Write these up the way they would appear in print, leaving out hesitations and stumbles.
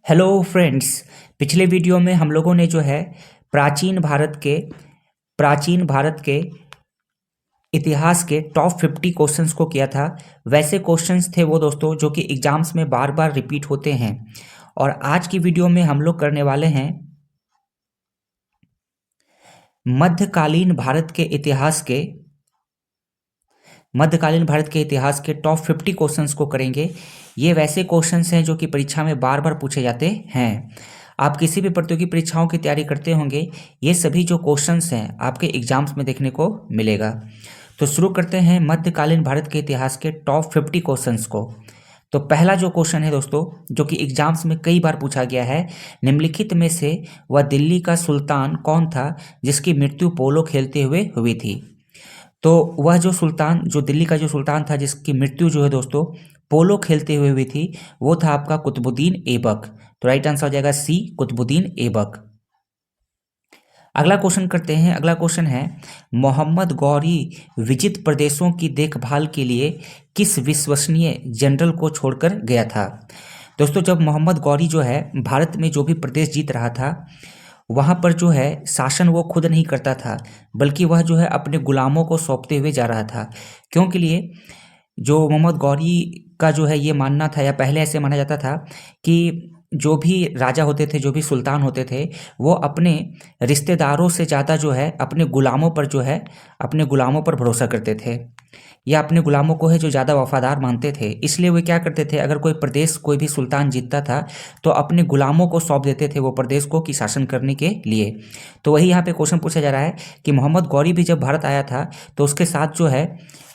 Hello friends. पिछले video में हम लोगों ने जो है प्राचीन भारत के इतिहास के टॉप 50 क्वेश्चंस को किया था। वैसे क्वेश्चंस थे वो दोस्तों जो कि एग्जाम्स में बार बार रिपीट होते हैं। और आज की वीडियो में हम लोग करने वाले हैं मध्यकालीन भारत के इतिहास के टॉप 50 क्वेश्चंस को करेंगे। ये वैसे क्वेश्चंस हैं जो कि परीक्षा में बार बार पूछे जाते हैं। आप किसी भी प्रतियोगी परीक्षाओं की तैयारी करते होंगे, ये सभी जो क्वेश्चंस हैं आपके एग्जाम्स में देखने को मिलेगा। तो शुरू करते हैं मध्यकालीन भारत के इतिहास के टॉप 50 क्वेश्चंस को। तो पहला जो क्वेश्चन है दोस्तों, जो कि एग्जाम्स में कई बार पूछा गया है, निम्नलिखित में से वह दिल्ली का सुल्तान कौन था जिसकी मृत्यु पोलो खेलते हुए हुई थी। तो वह जो दिल्ली का जो सुल्तान था जिसकी मृत्यु जो है दोस्तों पोलो खेलते हुए हुई थी, वो था आपका कुतुबुद्दीन ऐबक। तो राइट आंसर हो जाएगा सी, कुतुबुद्दीन ऐबक। अगला क्वेश्चन करते हैं। अगला क्वेश्चन है, मोहम्मद गौरी विजित प्रदेशों की देखभाल के लिए किस विश्वसनीय जनरल को छोड़कर गया था। दोस्तों, जब मोहम्मद गौरी जो है भारत में जो भी प्रदेश जीत रहा था, वहाँ पर जो है शासन वो खुद नहीं करता था, बल्कि वह जो है अपने गुलामों को सौंपते हुए जा रहा था। क्यों के लिए? जो मोहम्मद गौरी का जो है ये मानना था, या पहले ऐसे माना जाता था कि जो भी राजा होते थे, जो भी सुल्तान होते थे, वो अपने रिश्तेदारों से ज़्यादा जो है अपने गुलामों पर भरोसा करते थे, या अपने गुलामों को है जो ज़्यादा वफादार मानते थे। इसलिए वे क्या करते थे, अगर कोई प्रदेश कोई भी सुल्तान जीतता था तो अपने गुलामों को सौंप देते थे वो प्रदेश को कि शासन करने के लिए। तो वही यहाँ पे क्वेश्चन पूछा जा रहा है कि मोहम्मद गौरी भी जब भारत आया था तो उसके साथ जो है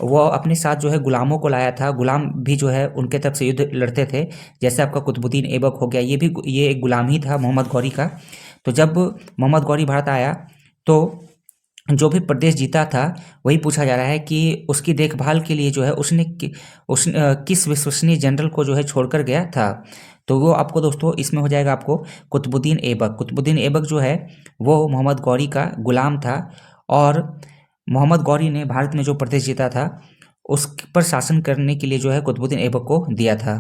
वो अपने साथ जो है गुलामों को लाया था। गुलाम भी जो है उनके तरफ से युद्ध लड़ते थे, जैसे आपका कुतुबुद्दीन ऐबक हो गया, ये एक गुलाम ही था मोहम्मद गौरी का। तो जब मोहम्मद गौरी भारत आया तो जो भी प्रदेश जीता था, वही पूछा जा रहा है कि उसकी देखभाल के लिए जो है किस विश्वसनीय जनरल को जो है छोड़कर गया था। तो वो आपको दोस्तों इसमें हो जाएगा आपको कुतुबुद्दीन ऐबक। कुतुबुद्दीन ऐबक जो है वो मोहम्मद गौरी का गुलाम था, और मोहम्मद गौरी ने भारत में जो प्रदेश जीता था उस पर शासन करने के लिए जो है कुतुबुद्दीन ऐबक को दिया था।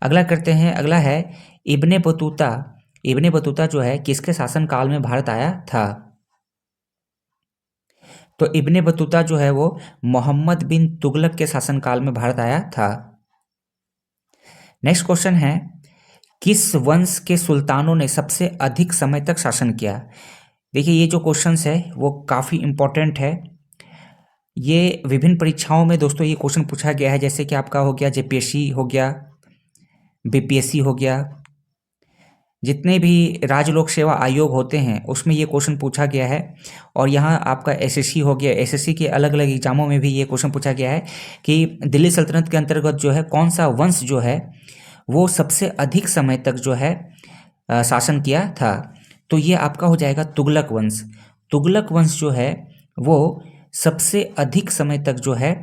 अगला करते हैं। अगला है इब्ने बतूता। इब्ने बतूता जो है किसके शासन काल में भारत आया था। तो इब्ने बतूता जो है वो मोहम्मद बिन तुगलक के शासनकाल में भारत आया था। नेक्स्ट क्वेश्चन है, किस वंश के सुल्तानों ने सबसे अधिक समय तक शासन किया। देखिए, ये जो क्वेश्चंस है वो काफ़ी इंपॉर्टेंट है। ये विभिन्न परीक्षाओं में दोस्तों ये क्वेश्चन पूछा गया है, जैसे कि आपका हो गया जेपीएससी हो गया, बीपीएससी हो गया, जितने भी राज्य लोक सेवा आयोग होते हैं उसमें ये क्वेश्चन पूछा गया है। और यहाँ आपका एसएससी हो गया, एसएससी के अलग अलग एग्जामों में भी ये क्वेश्चन पूछा गया है कि दिल्ली सल्तनत के अंतर्गत जो है कौन सा वंश जो है वो सबसे अधिक समय तक जो है शासन किया था। तो ये आपका हो जाएगा तुगलक वंश। तुगलक वंश जो है वो सबसे अधिक समय तक जो है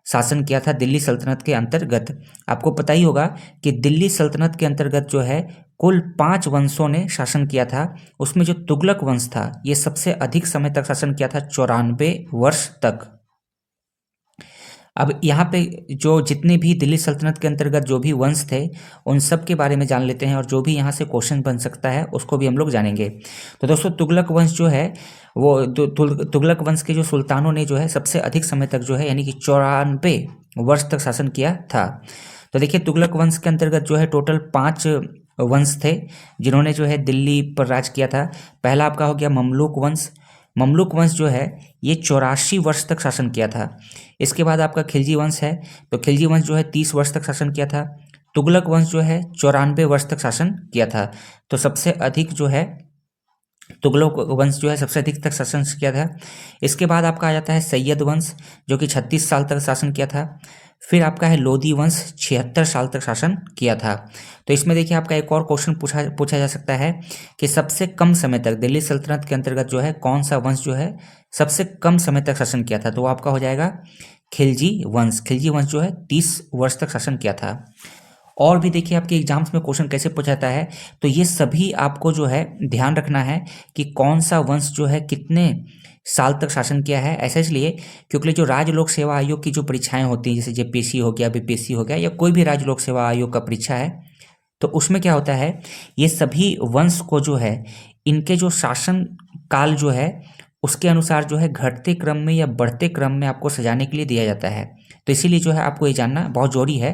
शासन किया था दिल्ली सल्तनत के अंतर्गत। आपको पता ही होगा कि दिल्ली सल्तनत के अंतर्गत जो है कुल 5 वंशों ने शासन किया था। उसमें जो तुगलक वंश था ये सबसे अधिक समय तक शासन किया था, 94 वर्ष तक। अब यहाँ पे जो जितने भी दिल्ली सल्तनत के अंतर्गत जो भी वंश थे उन सब के बारे में जान लेते हैं, और जो भी यहाँ से क्वेश्चन बन सकता है उसको भी हम लोग जानेंगे। तो दोस्तों, तुगलक वंश जो है वो तुगलक वंश के जो सुल्तानों ने जो है सबसे अधिक समय तक जो है यानी कि 94 वर्ष तक शासन किया था। तो देखिए, तुगलक वंश के अंतर्गत जो है टोटल 5 वंश थे जिन्होंने जो है दिल्ली पर राज किया था। पहला आपका हो गया ममलूक वंश। ममलूक वंश जो है ये 84 वर्ष तक शासन किया था। इसके बाद आपका खिलजी वंश है, तो खिलजी वंश जो है 30 वर्ष तक शासन किया था। तुगलक वंश जो है 94 वर्ष तक शासन किया था। तो सबसे अधिक जो है तुगलक वंश जो है सबसे अधिक तक शासन किया था। इसके बाद आपका आ जाता है सैयद वंश जो कि 36 साल तक शासन किया था। फिर आपका है लोदी वंश, 76 साल तक शासन किया था। तो इसमें देखिए आपका एक और क्वेश्चन पूछा जा सकता है कि सबसे कम समय तक दिल्ली सल्तनत के अंतर्गत जो है कौन सा वंश जो है सबसे कम समय तक शासन किया था। तो वो आपका हो जाएगा खिलजी वंश। खिलजी वंश जो है 30 वर्ष तक शासन किया था। और भी देखिए आपके एग्जाम्स में क्वेश्चन कैसे पूछाता है, तो ये सभी आपको जो है ध्यान रखना है कि कौन सा वंश जो है कितने साल तक शासन किया है। ऐसा इसलिए क्योंकि जो राज्य लोक सेवा आयोग की जो परीक्षाएं होती हैं, जैसे जेपीएससी हो गया, बीपीएससी हो गया, या कोई भी राज्य लोक सेवा आयोग का परीक्षा है, तो उसमें क्या होता है, ये सभी वंश को जो है इनके जो शासन काल जो है उसके अनुसार जो है घटते क्रम में या बढ़ते क्रम में आपको सजाने के लिए दिया जाता है। तो इसीलिए जो है आपको ये जानना बहुत जरूरी है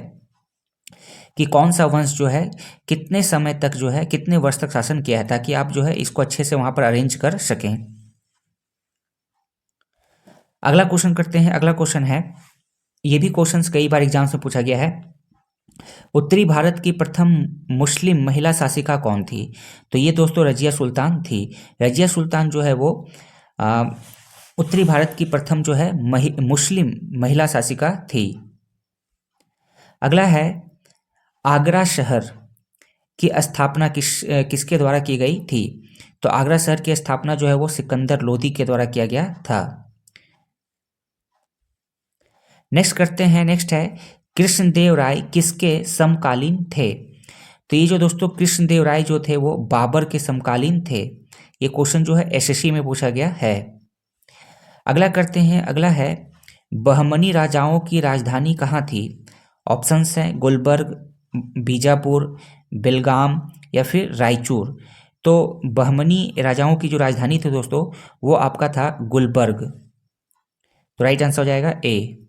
कि कौन सा वंश जो है कितने समय तक जो है कितने वर्ष तक शासन किया है, ताकि आप जो है इसको अच्छे से वहां पर अरेंज कर सकें। अगला क्वेश्चन करते हैं। अगला क्वेश्चन है, ये भी क्वेश्चंस कई बार एग्जाम से पूछा गया है, उत्तरी भारत की प्रथम मुस्लिम महिला शासिका कौन थी? तो ये दोस्तों रजिया सुल्तान थी। रजिया सुल्तान जो है वो उत्तरी भारत की प्रथम जो है मुस्लिम महिला शासिका थी। अगला है, आगरा शहर की स्थापना किसके द्वारा की गई थी? तो आगरा शहर की स्थापना जो है वो सिकंदर लोदी के द्वारा किया गया था। नेक्स्ट करते हैं। नेक्स्ट है, कृष्णदेव राय किसके समकालीन थे? तो ये जो दोस्तों कृष्णदेव राय जो थे वो बाबर के समकालीन थे। ये क्वेश्चन जो है एसएससी में पूछा गया है। अगला करते हैं। अगला है, बहमनी राजाओं की राजधानी कहाँ थी? ऑप्शंस हैं गुलबर्ग, बीजापुर, बेलगाम या फिर रायचूर। तो बहमनी राजाओं की जो राजधानी थी दोस्तों वो आपका था गुलबर्ग। तो राइट आंसर हो जाएगा ए।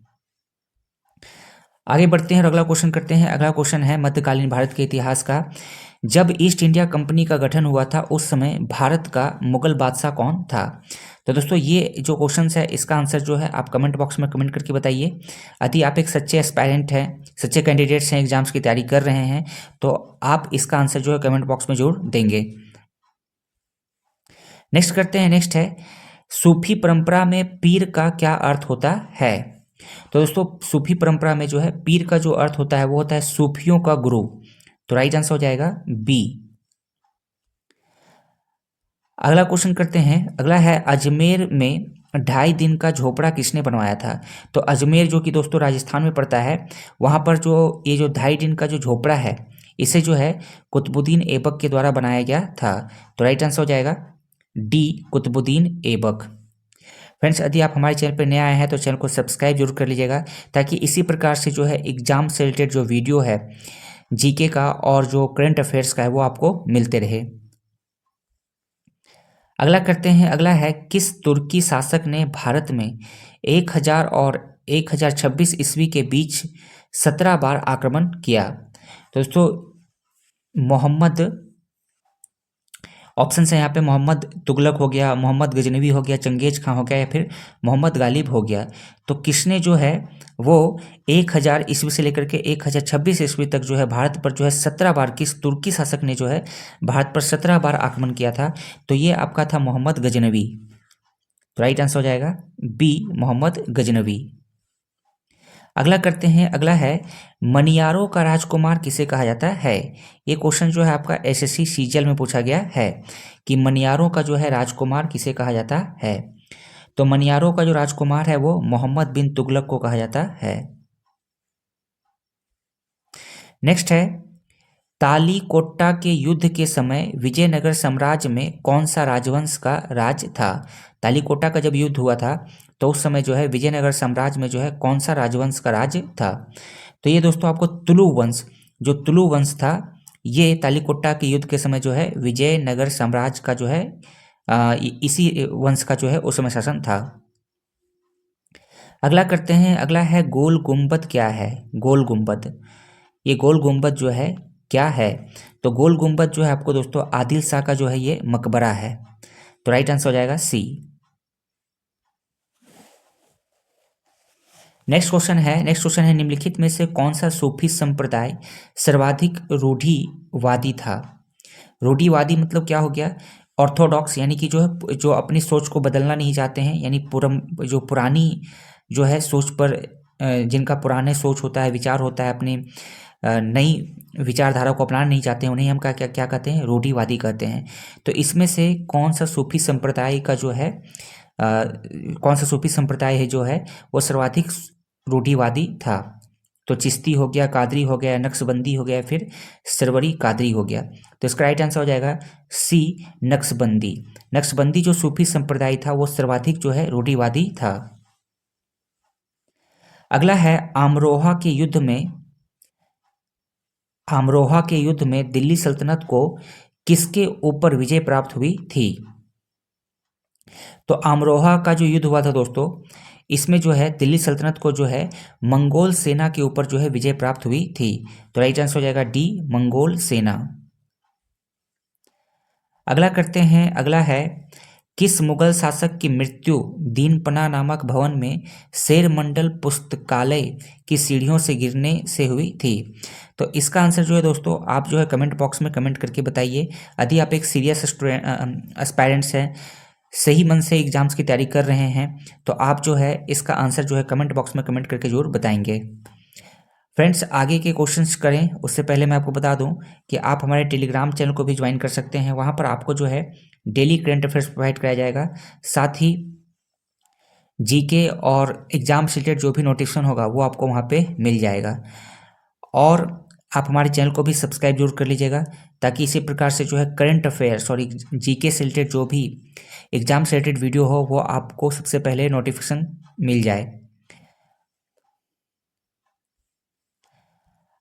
आगे बढ़ते हैं और अगला क्वेश्चन करते हैं। अगला क्वेश्चन है मध्यकालीन भारत के इतिहास का। जब ईस्ट इंडिया कंपनी का गठन हुआ था उस समय भारत का मुगल बादशाह कौन था? तो दोस्तों ये जो क्वेश्चन है इसका आंसर जो है आप कमेंट बॉक्स में कमेंट करके बताइए। यदि आप एक सच्चे एस्पायरेंट हैं, सच्चे कैंडिडेट्स हैं, एग्जाम्स की तैयारी कर रहे हैं, तो आप इसका आंसर जो है कमेंट बॉक्स में जरूर देंगे। नेक्स्ट करते हैं। नेक्स्ट है, सूफी परंपरा में पीर का क्या अर्थ होता है? तो दोस्तों सूफी परंपरा में जो है पीर का जो अर्थ होता है वो होता है सूफियों का गुरु। तो राइट आंसर हो जाएगा बी। अगला क्वेश्चन करते हैं। अगला है, अजमेर में 2.5 दिन का झोपड़ा किसने बनवाया था? तो अजमेर जो कि दोस्तों राजस्थान में पड़ता है, वहाँ पर जो ये जो 2.5 दिन का जो झोपड़ा है इसे जो है कुतुबुद्दीन ऐबक के द्वारा बनाया गया था। तो राइट आंसर हो जाएगा डी, कुतुबुद्दीन ऐबक। फ्रेंड्स यदि आप हमारे चैनल पर नए आए हैं तो चैनल को सब्सक्राइब जरूर कर लीजिएगा, ताकि इसी प्रकार से जो है एग्जाम से रिलेटेड जो वीडियो है जीके का और जो करंट अफेयर्स का है वो आपको मिलते रहे। अगला करते हैं। अगला है, किस तुर्की शासक ने भारत में 1000 और 1026 ईस्वी के बीच 17 बार आक्रमण किया? दोस्तों मोहम्मद, ऑप्शन है यहाँ पे मोहम्मद तुगलक हो गया, मोहम्मद गजनवी हो गया, चंगेज खां हो गया या फिर मोहम्मद गालिब हो गया। तो किसने जो है वो 1000 ईस्वी से लेकर के 1026 ईस्वी तक जो है भारत पर जो है 17 बार, किस तुर्की शासक ने जो है भारत पर 17 बार आक्रमण किया था? तो ये आपका था मोहम्मद गजनवी। तो राइट आंसर हो जाएगा बी, मोहम्मद गजनवी। अगला करते हैं। अगला है, मनियारों का राजकुमार किसे कहा जाता है? ये क्वेश्चन जो है आपका एसएससी सीजीएल में पूछा गया है कि मनियारों का जो है राजकुमार किसे कहा जाता है? तो मनियारों का जो राजकुमार है वो मोहम्मद बिन तुगलक को कहा जाता है। नेक्स्ट है, तालीकोट्टा के युद्ध के समय विजयनगर साम्राज्य में कौन सा राजवंश का राज था? तालीकोटा का जब युद्ध हुआ था तो उस समय जो है विजयनगर साम्राज्य में जो है कौन सा राजवंश का राज था? तो ये दोस्तों आपको तुलु वंश, जो तुलु वंश था, ये तालीकोटा के युद्ध के समय जो है विजयनगर साम्राज्य का जो है इसी वंश का जो है उस समय शासन था। अगला करते हैं। अगला है, गोल गुंबद क्या है? गोल गुंबद, ये गोल गुंबद जो है क्या है? तो गोल गुंबद जो है आपको दोस्तों आदिल शाह का जो है ये मकबरा है। तो राइट आंसर हो जाएगा सी। नेक्स्ट क्वेश्चन है निम्नलिखित में से कौन सा सूफी संप्रदाय सर्वाधिक रूढ़िवादी था? रूढ़िवादी मतलब क्या हो गया? ऑर्थोडॉक्स, यानी कि जो है जो अपनी सोच को बदलना नहीं चाहते हैं, यानी जो पुरानी जो है सोच पर जिनका पुराने सोच होता है, विचार होता है, अपनी नई विचारधारा को अपनाना नहीं चाहते हैं, उन्हें हम क्या क्या क्या कहते हैं? रूढ़िवादी कहते हैं। तो इसमें से कौन सा सूफी संप्रदाय का जो है कौन सा सूफी संप्रदाय है जो है वो सर्वाधिक रूढ़िवादी था? तो चिश्ती हो गया, कादरी हो गया, नक्शबंदी हो गया, फिर सरवरी कादरी हो गया। तो इसका राइट आंसर हो जाएगा सी, नक्शबंदी। नक्शबंदी जो सूफी संप्रदाय था वो सर्वाधिक जो है रूढ़िवादी था। अगला है, अमरोहा के युद्ध में अमरोहा के युद्ध में दिल्ली सल्तनत को किसके ऊपर विजय प्राप्त हुई थी? तो अमरोहा का जो युद्ध हुआ था दोस्तों, इसमें जो है दिल्ली सल्तनत को जो है मंगोल सेना के ऊपर जो है विजय प्राप्त हुई थी। तो राइट आंसर हो जाएगा डी, मंगोल सेना। अगला करते हैं, अगला है किस मुगल शासक की मृत्यु दीनपना नामक भवन में शेर मंडल पुस्तकालय की सीढ़ियों से गिरने से हुई थी? तो इसका आंसर जो है दोस्तों, आप जो है कमेंट बॉक्स में कमेंट करके बताइए। यदि आप एक सीरियस एस्पायरेंट्स हैं, सही मन से एग्जाम्स की तैयारी कर रहे हैं, तो आप जो है इसका आंसर जो है कमेंट बॉक्स में कमेंट करके जरूर बताएंगे। फ्रेंड्स, आगे के क्वेश्चंस करें उससे पहले मैं आपको बता दूं कि आप हमारे टेलीग्राम चैनल को भी ज्वाइन कर सकते हैं। वहां पर आपको जो है डेली करंट अफेयर्स प्रोवाइड कराया जाएगा, साथ ही जीके और एग्जाम से रिलेटेड जो भी नोटिफिकेशन होगा वो आपको वहां पे मिल जाएगा। और आप हमारे चैनल को भी सब्सक्राइब जरूर कर लीजिएगा, ताकि इसी प्रकार से जो है करंट अफेयर्स और जीके से रिलेटेड जो भी एग्जाम से रिलेटेड वीडियो हो वो आपको सबसे पहले नोटिफिकेशन मिल जाए।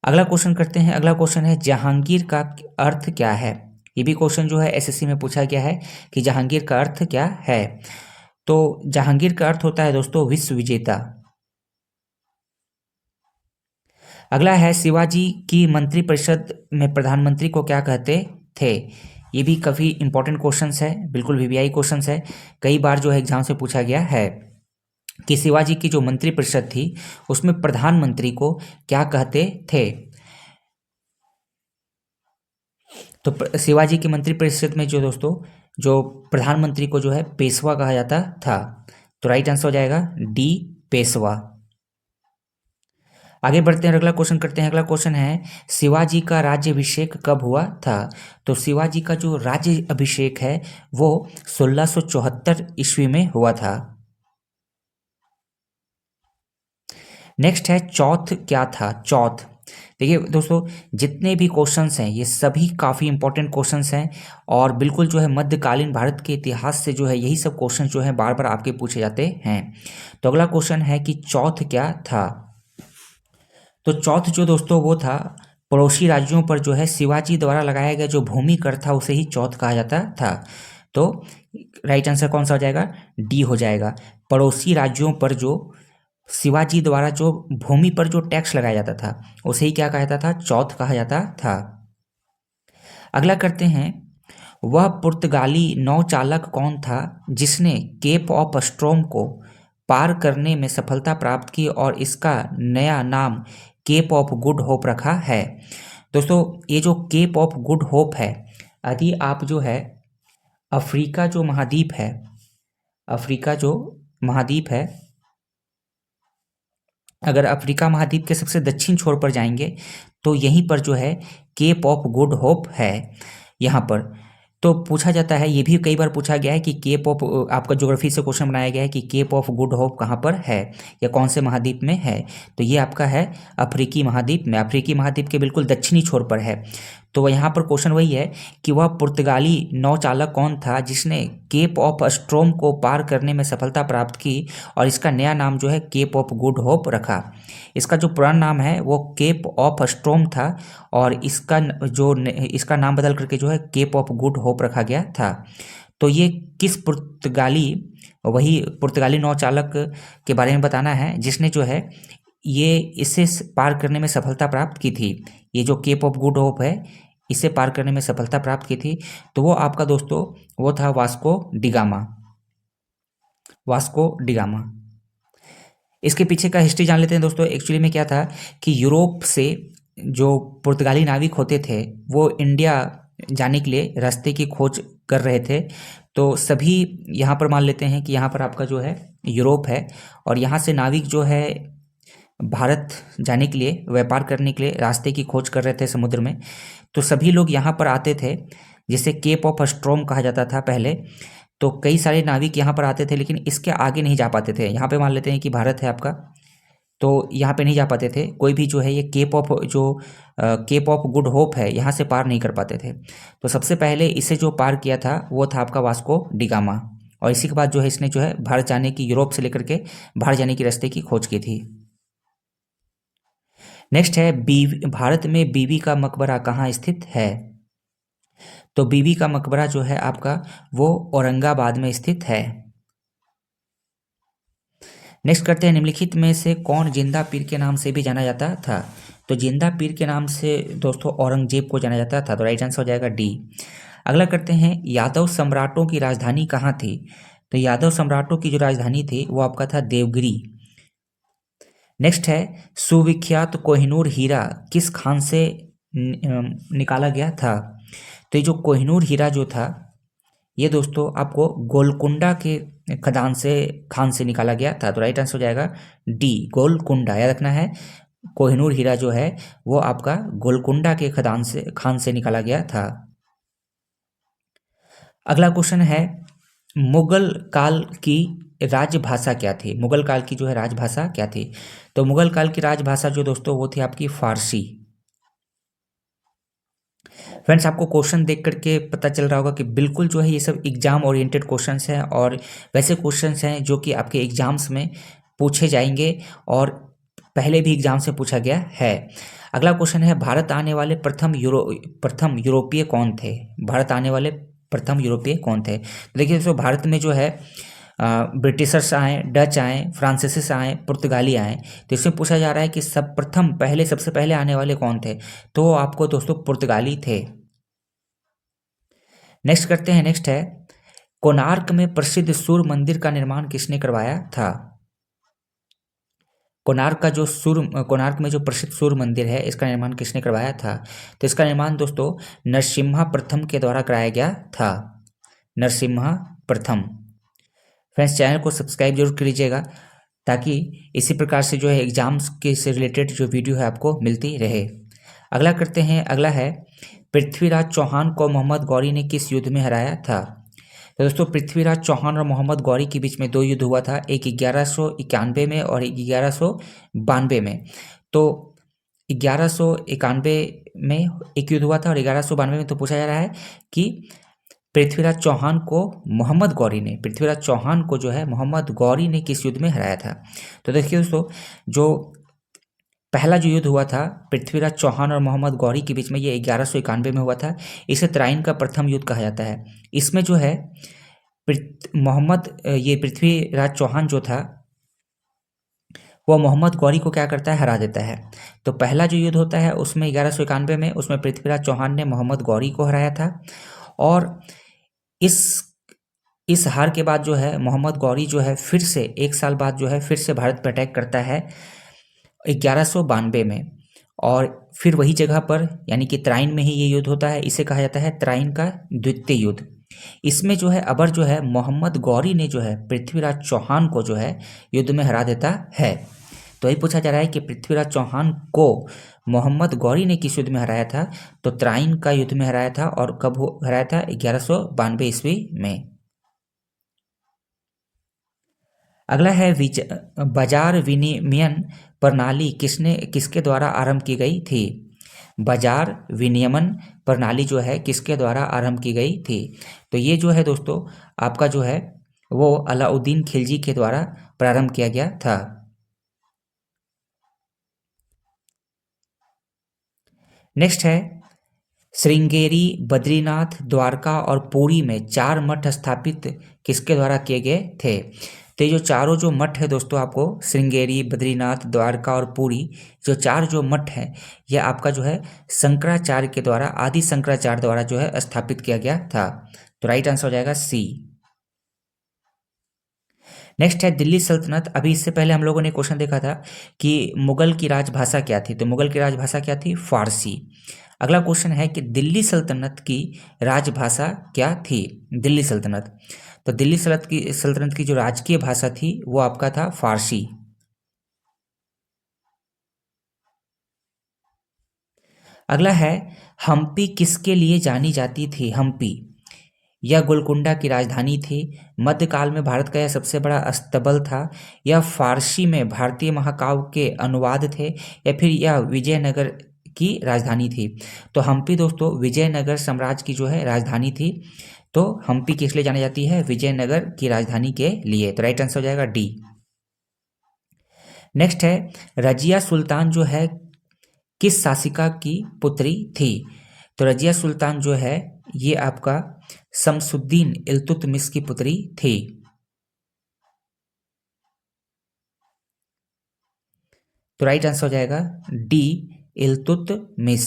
अगला क्वेश्चन करते हैं। अगला क्वेश्चन है जहांगीर का अर्थ क्या है? ये भी क्वेश्चन जो है एसएससी में पूछा गया है कि जहांगीर का अर्थ क्या है। तो जहांगीर का अर्थ होता है दोस्तों विश्व विजेता। अगला है शिवाजी की मंत्रिपरिषद में प्रधानमंत्री को क्या कहते थे? ये भी काफ़ी इंपॉर्टेंट क्वेश्चन है, बिल्कुल वीवीआई क्वेश्चन है, कई बार जो है एग्जाम से पूछा गया है कि शिवाजी की जो मंत्रिपरिषद थी उसमें प्रधानमंत्री को क्या कहते थे? तो शिवाजी की मंत्रिपरिषद में जो दोस्तों जो प्रधानमंत्री को जो है पेशवा कहा जाता था। तो राइट आंसर हो जाएगा डी, पेशवा। आगे बढ़ते हैं, अगला क्वेश्चन करते हैं। अगला क्वेश्चन है शिवाजी का राज्याभिषेक कब हुआ था? तो शिवाजी का जो राज्य अभिषेक है वो 1674 ईस्वी में हुआ था। नेक्स्ट है चौथ क्या था? चौथ, देखिए दोस्तों जितने भी क्वेश्चंस हैं ये सभी काफ़ी इंपॉर्टेंट क्वेश्चंस हैं, और बिल्कुल जो है मध्यकालीन भारत के इतिहास से जो है यही सब क्वेश्चन जो है बार बार आपके पूछे जाते हैं। तो अगला क्वेश्चन है कि चौथ क्या था? तो चौथ जो दोस्तों वो था पड़ोसी राज्यों पर जो है शिवाजी द्वारा लगाया गया जो भूमि कर था उसे ही चौथ कहा जाता था। तो राइट आंसर कौन सा हो जाएगा? डी हो जाएगा। पड़ोसी राज्यों पर जो शिवाजी द्वारा जो भूमि पर जो टैक्स लगाया जाता था उसे ही क्या कहा जाता था? चौथ कहा जाता था। अगला करते हैं, वह पुर्तगाली नौचालक कौन था जिसने केप ऑफ स्ट्रोम को पार करने में सफलता प्राप्त की और इसका नया नाम केप ऑफ गुड होप रखा है? दोस्तों ये जो केप ऑफ गुड होप है, यदि आप जो है अफ्रीका जो महाद्वीप है, अफ्रीका जो महाद्वीप है, अगर अफ्रीका महाद्वीप के सबसे दक्षिण छोर पर जाएंगे तो यहीं पर जो है केप ऑफ गुड होप है यहाँ पर। तो पूछा जाता है, ये भी कई बार पूछा गया है कि केप ऑफ, आपका ज्योग्राफी से क्वेश्चन बनाया गया है कि केप ऑफ गुड होप कहाँ पर है या कौन से महाद्वीप में है? तो ये आपका है अफ्रीकी महाद्वीप में, अफ्रीकी महाद्वीप के बिल्कुल दक्षिणी छोर पर है। तो यहाँ पर क्वेश्चन वही है कि वह पुर्तगाली नौचालक कौन था जिसने केप ऑफ स्ट्रोम को पार करने में सफलता प्राप्त की और इसका नया नाम जो है केप ऑफ गुड होप रखा। इसका जो पुराना नाम है वो केप ऑफ स्ट्रोम था और इसका नाम बदल करके जो है केप ऑफ गुड होप रखा गया था। तो ये किस पुर्तगाली, वही पुर्तगाली नौचालक के बारे में बताना है जिसने जो है ये इसे पार करने में सफलता प्राप्त की थी। ये जो केप ऑफ गुड होप है इसे पार करने में सफलता प्राप्त की थी। तो वो आपका दोस्तों वो था वास्को डिगामा, वास्को डिगामा। इसके पीछे का हिस्ट्री जान लेते हैं दोस्तों। एक्चुअली में क्या था कि यूरोप से जो पुर्तगाली नाविक होते थे वो इंडिया जाने के लिए रास्ते की खोज कर रहे थे। तो सभी यहाँ पर मान लेते हैं कि यहाँ पर आपका जो है यूरोप है और यहाँ से नाविक जो है भारत जाने के लिए, व्यापार करने के लिए रास्ते की खोज कर रहे थे समुद्र में। तो सभी लोग यहाँ पर आते थे, जिसे केप ऑफ स्ट्रोम कहा जाता था पहले। तो कई सारे नाविक यहाँ पर आते थे लेकिन इसके आगे नहीं जा पाते थे। यहाँ पे मान लेते हैं कि भारत है आपका, तो यहाँ पे नहीं जा पाते थे कोई भी जो है ये केप ऑफ गुड होप है यहाँ से पार नहीं कर पाते थे। तो सबसे पहले इसे जो पार किया था वो था आपका वास्को डिगामा, और इसी के बाद जो है इसने जो है भारत जाने की, यूरोप से लेकर के भारत जाने की रास्ते की खोज की थी। नेक्स्ट है बीवी, भारत में बीबी का मकबरा कहाँ स्थित है? तो बीबी का मकबरा जो है आपका वो औरंगाबाद में स्थित है। नेक्स्ट करते हैं, निम्नलिखित में से कौन जिंदा पीर के नाम से भी जाना जाता था? तो जिंदा पीर के नाम से दोस्तों औरंगजेब को जाना जाता था, तो राइट आंसर हो जाएगा डी। अगला करते हैं, यादव सम्राटों की राजधानी कहाँ थी? तो यादव सम्राटों की जो राजधानी थी वो आपका था देवगिरी। नेक्स्ट है, सुविख्यात कोहिनूर हीरा किस खान से निकाला गया था? तो ये जो कोहिनूर हीरा जो था ये दोस्तों आपको गोलकुंडा के खान से निकाला गया था, तो राइट आंसर हो जाएगा डी गोलकुंडा। याद रखना है, कोहिनूर हीरा जो है वो आपका गोलकुंडा के खान से निकाला गया था। अगला क्वेश्चन है, मुगल काल की राजभाषा क्या थी? मुगल काल की जो है राजभाषा क्या थी? तो मुगल काल की राजभाषा जो दोस्तों वो थी आपकी फारसी। फ्रेंड्स, आपको क्वेश्चन देख करके पता चल रहा होगा कि बिल्कुल जो है ये सब एग्जाम ओरिएंटेड क्वेश्चंस हैं और वैसे क्वेश्चंस हैं जो कि आपके एग्जाम्स में पूछे जाएंगे और पहले भी एग्जाम से पूछा गया है। अगला क्वेश्चन है, भारत आने वाले प्रथम यूरोपीय कौन थे? भारत आने वाले प्रथम यूरोपीय कौन थे? तो देखिए दोस्तों, भारत में जो है ब्रिटिशर्स आए, डच आए, फ्रांसीसी आए, पुर्तगाली आए। तो इसमें पूछा जा रहा है कि सबसे पहले आने वाले कौन थे? तो आपको दोस्तों पुर्तगाली थे। नेक्स्ट करते हैं, नेक्स्ट है, कोणार्क में प्रसिद्ध सूर्य मंदिर का निर्माण किसने करवाया था? कोणार्क में जो प्रसिद्ध सूर्य मंदिर है इसका निर्माण किसने करवाया था? तो इसका निर्माण दोस्तों नरसिम्हा प्रथम के द्वारा कराया गया था। नरसिम्हा प्रथम। फ्रेंड्स, चैनल को सब्सक्राइब जरूर कर लीजिएगा ताकि इसी प्रकार से जो है एग्जाम्स के से रिलेटेड जो वीडियो है आपको मिलती रहे। अगला करते हैं, अगला है, पृथ्वीराज चौहान को मोहम्मद गौरी ने किस युद्ध में हराया था? तो दोस्तों पृथ्वीराज चौहान और मोहम्मद गौरी के बीच में दो युद्ध हुआ था, एक 1191 में और एक 1192 में। तो 1191 में एक युद्ध हुआ था और 1192 में तो पूछा जा रहा है कि पृथ्वीराज चौहान को मोहम्मद गौरी ने किस युद्ध में हराया था? तो देखिए दोस्तों, जो पहला जो युद्ध हुआ था पृथ्वीराज चौहान और मोहम्मद गौरी के बीच में, ये 1191 में हुआ था। इसे तराइन का प्रथम युद्ध कहा जाता है। इसमें जो है पृथ्वीराज चौहान जो था वो मोहम्मद गौरी को क्या करता है, हरा देता है। तो पहला जो युद्ध होता है उसमें 1191 में, उसमें पृथ्वीराज चौहान ने मोहम्मद गौरी को हराया था। और इस हार के बाद जो है मोहम्मद गौरी जो है फिर से 1 साल बाद जो है फिर से भारत पर अटैक करता है 1192 में, और फिर वही जगह पर यानी कि तराइन में ही ये युद्ध होता है। इसे कहा जाता है तराइन का द्वितीय युद्ध। इसमें जो है अबर जो है मोहम्मद गौरी ने जो है पृथ्वीराज चौहान को जो है युद्ध में हरा देता है। तो यही पूछा जा रहा है कि पृथ्वीराज चौहान को मोहम्मद गौरी ने किस युद्ध में हराया था? तो तराइन का युद्ध में हराया था। और कब हराया था? 1192 ईस्वी में। अगला है, बाजार विनिमयन प्रणाली किसके द्वारा आरंभ की गई थी? बाजार विनियमन प्रणाली जो है किसके द्वारा आरंभ की गई थी? तो ये जो है दोस्तों आपका जो है वो अलाउद्दीन खिलजी के द्वारा प्रारंभ किया गया था। नेक्स्ट है, श्रृंगेरी, बद्रीनाथ, द्वारका और पुरी में 4 मठ स्थापित किसके द्वारा किए गए थे? तो ये जो चारों जो मठ है दोस्तों, आपको श्रृंगेरी, बद्रीनाथ, द्वारका और पुरी, जो 4 जो मठ हैं यह आपका जो है शंकराचार्य के द्वारा, आदि शंकराचार्य द्वारा जो है स्थापित किया गया था। तो राइट आंसर हो जाएगा सी। नेक्स्ट है, दिल्ली सल्तनत। अभी इससे पहले हम लोगों ने क्वेश्चन देखा था कि मुगल की राजभाषा क्या थी? तो मुगल की राजभाषा क्या थी? फारसी। अगला क्वेश्चन है कि दिल्ली सल्तनत की राजभाषा क्या थी? दिल्ली सल्तनत। तो दिल्ली सल्तनत की जो राजकीय भाषा थी वो आपका था फारसी। अगला है, हम्पी किसके लिए जानी जाती थी? हम्पी यह गोलकुंडा की राजधानी थी, मध्यकाल में भारत का यह सबसे बड़ा अस्तबल था, यह फारसी में भारतीय महाकाव्य के अनुवाद थे, या फिर यह विजयनगर की राजधानी थी? तो हम्पी दोस्तों विजयनगर साम्राज्य की जो है राजधानी थी। तो हम्पी किस लिए जानी जाती है? विजयनगर की राजधानी के लिए। तो राइट आंसर हो जाएगा डी। नेक्स्ट है, रजिया सुल्तान जो है किस शासिका की पुत्री थी? तो रजिया सुल्तान जो है ये आपका शमसुद्दीन इल्तुतमिश की पुत्री थी। तो राइट आंसर हो जाएगा डी, इल्तुतमिश।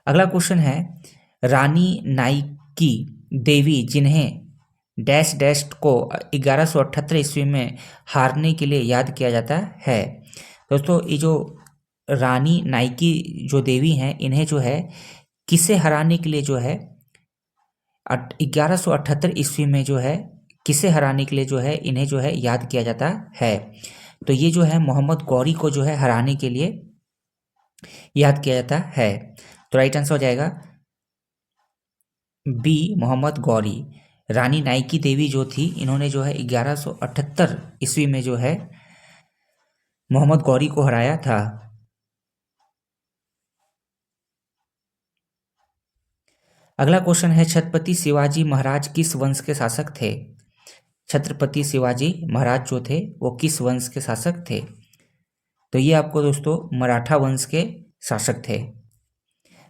अगला क्वेश्चन है, रानी नाइकी देवी जिन्हें डैश डैश को 1178 ईस्वी में हारने के लिए याद किया जाता है। दोस्तों ये जो रानी नाइकी जो देवी हैं इन्हें जो है किसे हराने के लिए जो है 1178 ईस्वी में जो है किसे हराने के लिए जो है इन्हें जो है याद किया जाता है। तो ये जो है मोहम्मद गौरी को जो है हराने के लिए याद किया जाता है। तो राइट आंसर हो जाएगा बी, मोहम्मद गौरी। रानी नाइकी देवी जो थी इन्होंने जो है 1178 ईस्वी में जो है मोहम्मद गौरी को हराया था। अगला क्वेश्चन है, छत्रपति शिवाजी महाराज किस वंश के शासक थे? छत्रपति शिवाजी महाराज जो थे वो किस वंश के शासक थे? तो ये आपको दोस्तों मराठा वंश के शासक थे।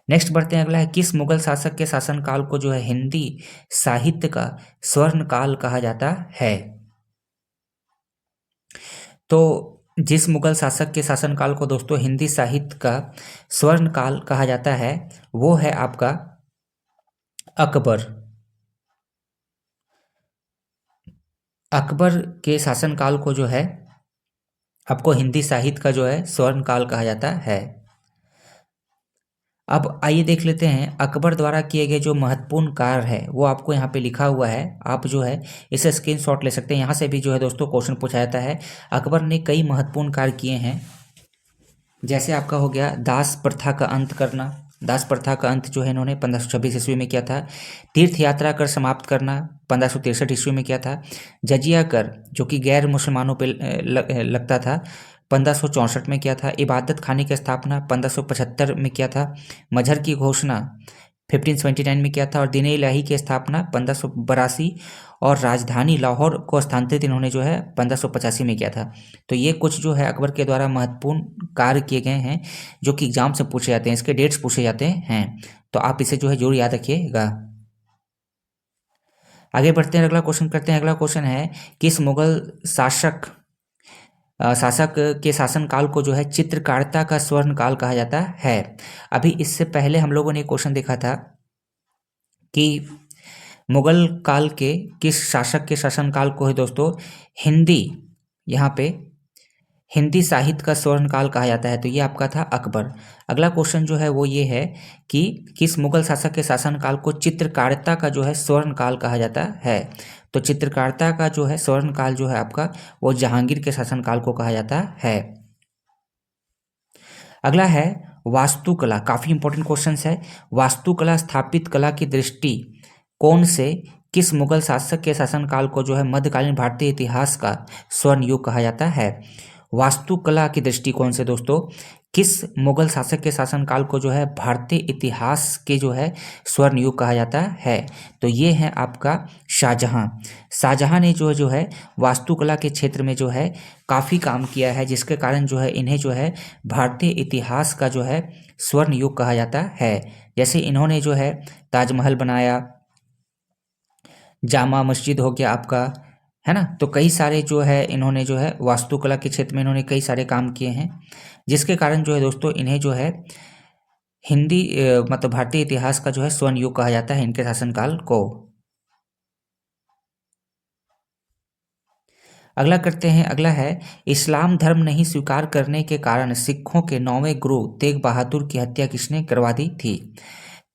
नेक्स्ट बढ़ते हैं, अगला है, किस मुगल शासक के शासनकाल को जो है हिंदी साहित्य का स्वर्ण काल कहा जाता है? तो जिस मुगल शासक के शासनकाल को दोस्तों हिंदी साहित्य का स्वर्ण काल कहा जाता है वो है आपका अकबर। अकबर के शासनकाल को जो है आपको हिंदी साहित्य का जो है स्वर्ण काल कहा जाता है। अब आइए देख लेते हैं अकबर द्वारा किए गए जो महत्वपूर्ण कार्य है वो आपको यहाँ पे लिखा हुआ है, आप जो है इसे स्क्रीनशॉट ले सकते हैं। यहाँ से भी जो है दोस्तों क्वेश्चन पूछा जाता है। अकबर ने कई महत्वपूर्ण कार्य किए हैं, जैसे आपका हो गया दास प्रथा का अंत करना। दास प्रथा का अंत जो है इन्होंने 1526 ईस्वी में किया था। तीर्थ यात्रा कर समाप्त करना 1563 ईस्वी में किया था। जजिया कर जो कि गैर मुसलमानों पे लगता था 1564 में किया था। इबादत खाने की स्थापना 1575 में किया था। मजहर की घोषणा 1579 में किया था और दीन इलाही की स्थापना 1582 और राजधानी लाहौर को स्थानांतरित इन्होंने जो है 1585 में किया था। तो ये कुछ जो है अकबर के द्वारा महत्वपूर्ण कार्य किए गए हैं जो कि एग्जाम से पूछे जाते हैं, इसके डेट्स पूछे जाते हैं। तो आप इसे जो है जरूर याद रखिएगा। आगे बढ़ते हैं, अगला क्वेश्चन करते हैं। अगला क्वेश्चन है, किस मुगल शासक के शासनकाल को जो है चित्रकारिता का स्वर्ण काल कहा जाता है? अभी इससे पहले हम लोगों ने क्वेश्चन देखा था कि मुगल काल के किस शासक के शासनकाल को है दोस्तों हिंदी, यहाँ पे हिंदी साहित्य का स्वर्ण काल कहा जाता है। तो ये आपका था अकबर। अगला क्वेश्चन जो है वो ये है कि किस मुगल शासक के शासनकाल को चित्रकारिता का जो है स्वर्ण काल कहा जाता है? तो चित्रकारिता का जो है स्वर्ण काल जो है आपका वो जहांगीर के शासनकाल को कहा जाता है। अगला है वास्तुकला, काफी इंपॉर्टेंट क्वेश्चन है। वास्तुकला स्थापित कला की दृष्टि कौन से किस मुगल शासक के शासनकाल को जो है मध्यकालीन भारतीय इतिहास का स्वर्ण युग कहा जाता है? वास्तुकला की दृष्टिकोण से दोस्तों किस मुगल शासक के शासनकाल को जो है भारतीय इतिहास के जो है स्वर्ण युग कहा जाता है? तो ये है आपका शाहजहां। शाहजहां ने जो है वास्तुकला के क्षेत्र में जो है काफ़ी काम किया है, जिसके कारण जो है इन्हें जो है भारतीय इतिहास का जो है स्वर्ण युग कहा जाता है। जैसे इन्होंने जो है ताजमहल बनाया, जामा मस्जिद हो गया आपका, है ना। तो कई सारे जो है इन्होंने जो है वास्तुकला के क्षेत्र में इन्होंने कई सारे काम किए हैं, जिसके कारण जो है दोस्तों इन्हें जो है हिंदी मतलब भारतीय इतिहास का जो है स्वर्ण युग कहा जाता है इनके शासनकाल को। अगला करते हैं, अगला है इस्लाम धर्म नहीं स्वीकार करने के कारण सिखों के 9वें गुरु तेग बहादुर की हत्या किसने करवा दी थी?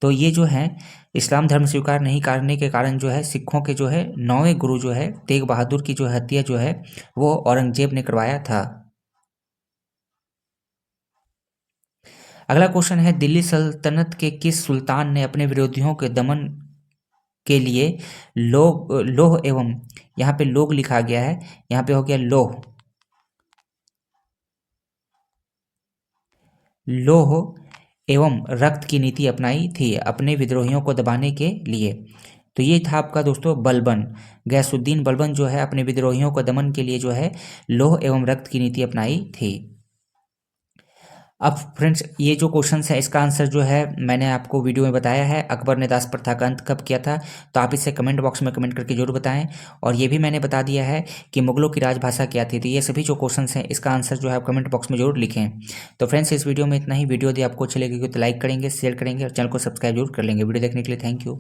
तो ये जो है इस्लाम धर्म स्वीकार नहीं करने के कारण जो है सिखों के जो है 9वें गुरु जो है तेग बहादुर की जो हत्या जो है वो औरंगजेब ने करवाया था। अगला क्वेश्चन है, दिल्ली सल्तनत के किस सुल्तान ने अपने विरोधियों के दमन के लिए लोह एवं, यहाँ पे लोग लिखा गया है, यहाँ पे हो गया लोह एवं रक्त की नीति अपनाई थी अपने विद्रोहियों को दबाने के लिए? तो ये था आपका दोस्तों बलबन। गैसुद्दीन बलबन जो है अपने विद्रोहियों को दमन के लिए जो है लौह एवं रक्त की नीति अपनाई थी। अब फ्रेंड्स ये जो क्वेश्चन है इसका आंसर जो है मैंने आपको वीडियो में बताया है। अकबर ने दास प्रथा का अंत कब किया था, तो आप इसे कमेंट बॉक्स में कमेंट करके जरूर बताएं। और ये भी मैंने बता दिया है कि मुगलों की राजभाषा क्या थी। तो ये सभी जो क्वेश्चन हैं इसका आंसर जो है आप कमेंट बॉक्स में जरूर लिखें। तो फ्रेंड्स इस वीडियो में इतना ही। वीडियो यदि आपको अच्छी लगेगी तो लाइक करेंगे, शेयर करेंगे और चैनल को सब्सक्राइब जरूर कर लेंगे। वीडियो देखने के लिए थैंक यू।